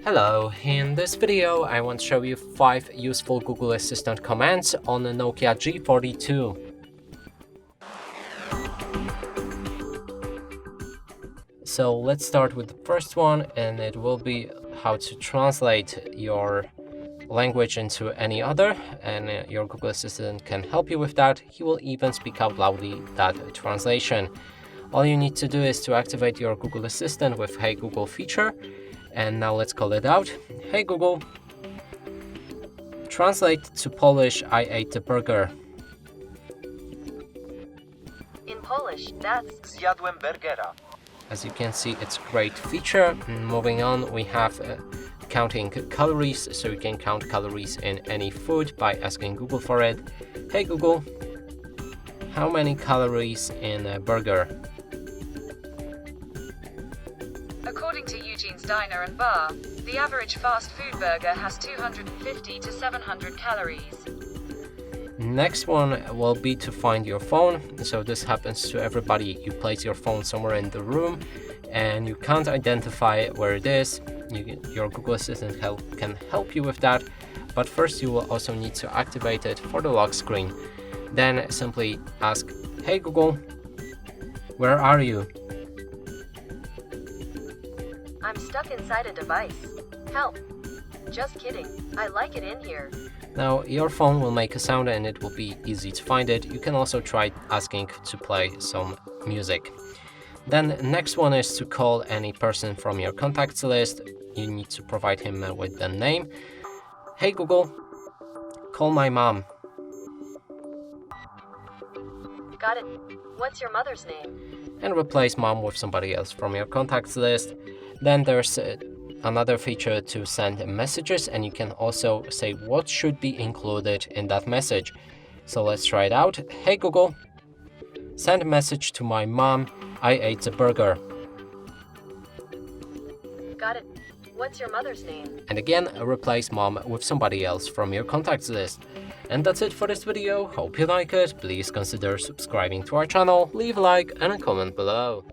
Hello, in this video I want to show you 5 useful Google Assistant commands on the Nokia G42. So let's start with the first one, and it will be how to translate your language into any other, and your Google Assistant can help you with that. He will even speak out loudly that translation. All you need to do is to activate your Google Assistant with Hey Google feature. And now let's call it out. Hey Google, translate to Polish, I ate a burger. In Polish, that's Zjadłem burgera. As you can see, it's a great feature. Moving on, we have counting calories, so you can count calories in any food by asking Google for it. Hey Google, how many calories in a burger? according to Eugene's Diner and Bar, the average fast food burger has 250 to 700 calories. Next one will be to find your phone. So this happens to everybody. You place your phone somewhere in the room and you can't identify where it is. Your Google Assistant can help you with that, but first you will also need to activate it for the lock screen. Then simply ask, hey Google, where are you? I'm stuck inside a device. Help. Just kidding. I like it in here. Now your phone will make a sound and it will be easy to find it. You can also try asking to play some music. Then next one is to call any person from your contacts list. You need to provide him with the name. Hey Google, call my mom. Got it. What's your mother's name? And replace mom with somebody else from your contacts list. Then there's another feature to send messages, and you can also say what should be included in that message. So let's try it out. Hey Google, send a message to my mom, I ate a burger. Got it. What's your mother's name? And again, replace mom with somebody else from your contacts list. And that's it for this video. Hope you like it. Please consider subscribing to our channel, leave a like and a comment below.